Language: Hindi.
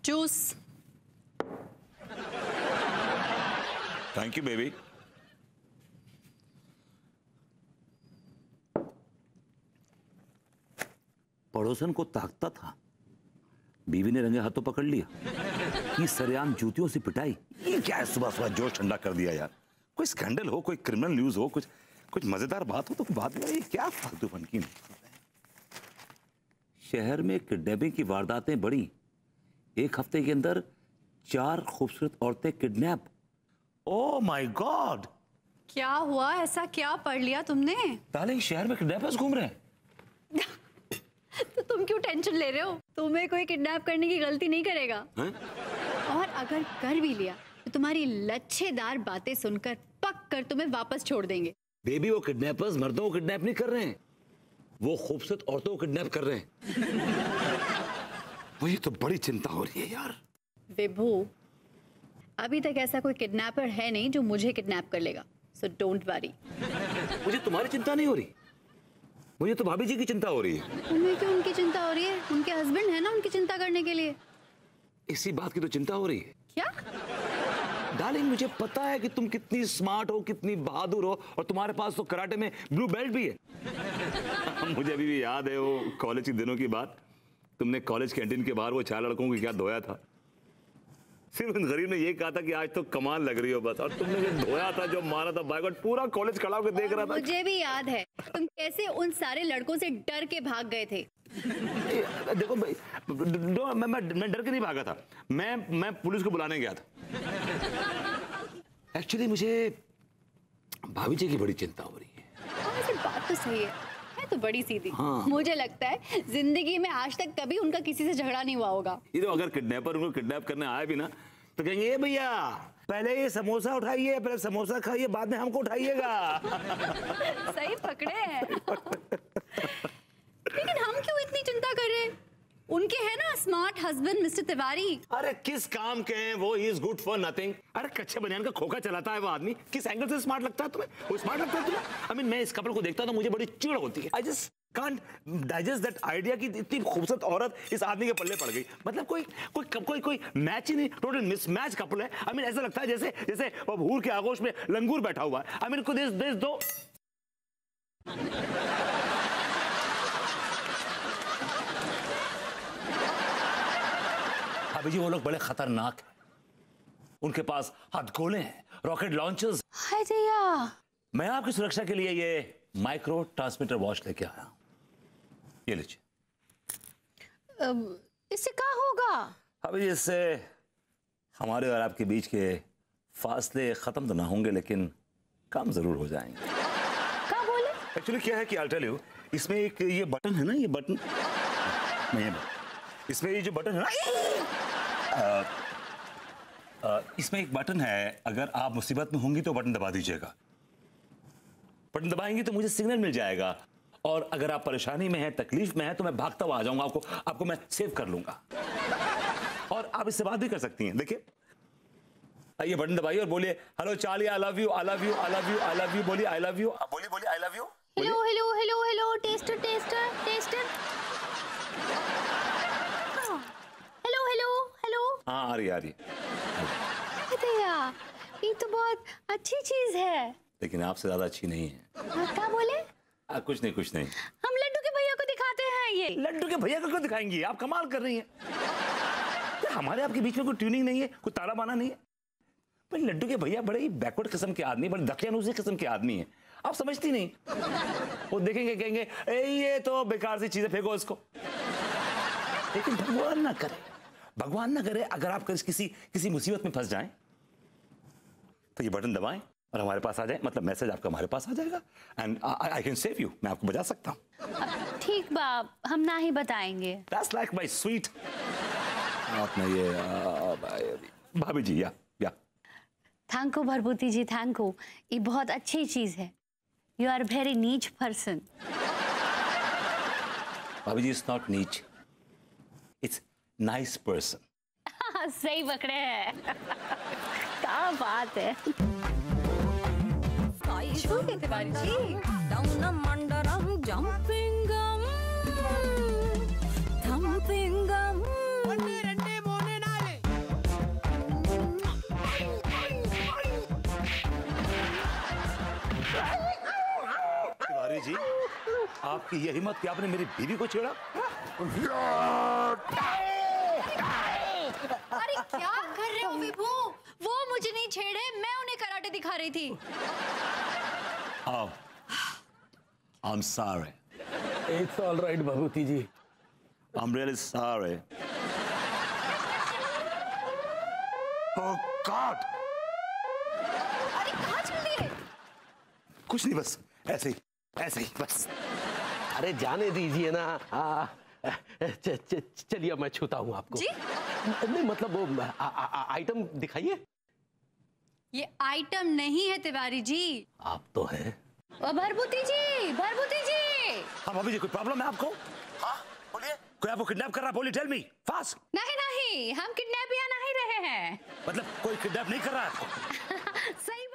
जूस। Thank you baby. पड़ोसन को ताकता था, बीवी ने रंगे हाथों पकड़ लिया कि सरेआम जूतियों से पिटाई। ये क्या है, सुबह सुबह जोश ठंडा कर दिया यार। कोई स्कैंडल हो, कोई क्रिमिनल न्यूज हो, कुछ मजेदार बात हो तो बात में, ये क्या फालतूपन की। शहर में किडनैपिंग की वारदातें बढ़ी। एक हफ्ते के अंदर 4 खूबसूरत औरतें किडनैप। Oh my God. क्या हुआ, ऐसा क्या पढ़ लिया तुमने? डार्लिंग, शहर में किडनैपर्स घूम रहे हैं। तो तुम क्यों टेंशन ले रहे हो? तुम्हें कोई किडनैप करने की गलती नहीं करेगा। और अगर कर भी लिया तो तुम्हारी लच्छेदार बातें सुनकर पक कर तुम्हें वापस छोड़ देंगे। बेबी, वो किडनैपर्स मर्दों को किडनैप नहीं कर रहे हैं, वो खूबसूरत औरतों को किडनैप कर रहे हैं। मुझे तो बड़ी चिंता हो रही है यार। विभू, अभी तक ऐसा कोई किडनैपर है नहीं जो मुझे किडनैप कर लेगा, सो डोंट वरी। मुझे तुम्हारी चिंता नहीं हो रही, मुझे तो भाभी जी की चिंता हो रही है। तुम्हें क्यों उनकी चिंता हो रही है? उनके हस्बैंड है ना उनकी चिंता करने के लिए। इसी बात की तो चिंता हो रही है। क्या? डार्लिंग, मुझे पता है कि तुम कितनी स्मार्ट हो, कितनी बहादुर हो, और तुम्हारे पास तो कराटे में ब्लू बेल्ट भी है। मुझे अभी भी याद है वो कॉलेज के दिनों की बात। तुमने कॉलेज कैंटीन के बाहर वो 4 लड़कों को क्या धोया था। सिर्फ उन गरीब ने ये कहा था कि आज तो कमाल लग रही हो बस, और तुमने जो धोया था, जो मारा था, बाय गॉड पूरा कॉलेज खड़ा होकर देख रहा था। मुझे भी याद है तुम कैसे उन सारे लड़कों से डर के भाग गए थे। देखो भाई, मैं डर के नहीं भागा था, मैं पुलिस को बुलाने गया था। एक्चुअली मुझे भाभी जी की बड़ी चिंता हो रही है। बात तो सही है तो बड़ी सीधी। हाँ। मुझे लगता है जिंदगी में आज तक कभी उनका किसी से झगड़ा नहीं हुआ होगा। ये तो अगर किडनैपर उनको किडनैप करने आए भी ना तो कहेंगे, ये भैया पहले ये समोसा उठाइए, पहले समोसा खाइए, बाद में हमको उठाइएगा। सही पकड़े हैं। लेकिन हम क्यों इतनी चिंता कर रहे हैं? उनके है ना स्मार्ट हस्बैंड मिस्टर तिवारी। अरे किस काम के हैं वो? He is good for nothing. अरे कच्चे बनियान का खोखा चलाता है वो आदमी। किस एंगल से स्मार्ट लगता है तुम्हें? वो स्मार्ट लगता है तुम्हें? आई मीन, मैं इस कपल को देखता हूं तो मुझे बड़ी चिढ़ होती है। I just can't digest that idea कि इतनी खूबसूरत औरत इस आदमी के पल्ले पड़ गई। मतलब कोई मैच ही नहीं, टोटल मिसमैच कपल है। आई मीन, ऐसा लगता है जैसे वो हूर के आगोश में लंगूर बैठा हुआ है। आई मीन, को दिस दो अभी जी वो लोग बड़े खतरनाक हैं। उनके पास हथगोले हैं, रॉकेट लॉन्चर्स। हाय जया, मैं आपकी सुरक्षा के लिए ये माइक्रो ट्रांसमीटर वॉच लेके आया। ये लीजिए। इससे क्या होगा? अभी इससे हमारे और आपके बीच के फासले खत्म तो ना होंगे, लेकिन कम जरूर हो जाएंगे। क्या बोले? एक्चुअली क्या है कि I'll tell you, इसमें एक ये बटन है ना, ये बटन नहीं, इसमें ये जो बटन है ना, इसमें एक बटन है। अगर आप मुसीबत में होंगी तो बटन दबा दीजिएगा। बटन दबाएंगे तो मुझे सिग्नल मिल जाएगा, और अगर आप परेशानी में हैं, तकलीफ में हैं, तो मैं भागता हुआ आ जाऊंगा, आपको मैं सेव कर लूंगा। और आप इससे बात भी कर सकती हैं। देखिए, ये बटन दबाइए और बोलिए, hello Charlie, I love you, I love you, I love you, I love you. बोलिए आई लव यू, बोलिए I love you. Hello hello hello hello, tester tester tester. Hello hello hello. हाँ, आ रही है। ये तो बहुत अच्छी चीज है, लेकिन आपसे ज्यादा अच्छी नहीं है। क्या बोले? कुछ नहीं। हम लड्डू के भैया को दिखाते हैं। ये लड्डू के भैया को क्यों दिखाएंगी? आप कमाल कर रही हैं। हमारे आपके बीच में कोई ट्यूनिंग नहीं है, कोई ताला बाना नहीं है। पर लड्डू के भैया बड़े ही बैकवर्ड किस्म के आदमी, बड़े दकियानूसी किस्म के आदमी हैं। आप समझती नहीं। वो देखेंगे, कहेंगे ये तो बेकार सी चीजें, फेंको इसको। लेकिन भगवान ना करे अगर आप किसी मुसीबत में फंस जाएं तो ये बटन दबाएं और हमारे पास आ जाए, मतलब मैसेज आपका हमारे पास आ जाएगा, and I can save you. मैं आपको बचा सकता हूँ। ठीक बाप, हम ना ही बताएंगे। That's like my sweet। आपने ये भाभी जी, या thank you Bharbhuti ji, thank you. ये बहुत अच्छी चीज है। यू आर वेरी नीच पर्सन। भाभी जी, इट्स नॉट नीच, इट्स नाइस पर्सन। सही पकड़े हैं। क्या बात है। तिवारी जी, आपकी ये हिम्मत कि आपने मेरी बीवी को छेड़ा? अरे क्या कर रहे हो विभू? वो मुझे नहीं छेड़े, मैं उन्हें कराटे दिखा रही थी। Oh, I'm sorry. It's all right, Bhabhuti ji. I'm really sorry. Oh God! अरे कहाँ चल दिए? कुछ नहीं, बस ऐसे ही बस। अरे जाने दीजिए ना। चलिए मैं छूता हूँ आपको। जी? नहीं मतलब वो आइटम दिखाइए। ये आइटम नहीं है तिवारी जी। आप तो हैं। भरभूति जी, भरभूति जी। हाँ भाभी जी, कोई प्रॉब्लम है आपको? हाँ बोलिए। कोई आपको किडनैप कर रहा है? बोलिए, टेल मी फास्ट। नहीं, हम किडनैप यहाँ नहीं रहे हैं। मतलब कोई किडनैप नहीं कर रहा है आपको? सही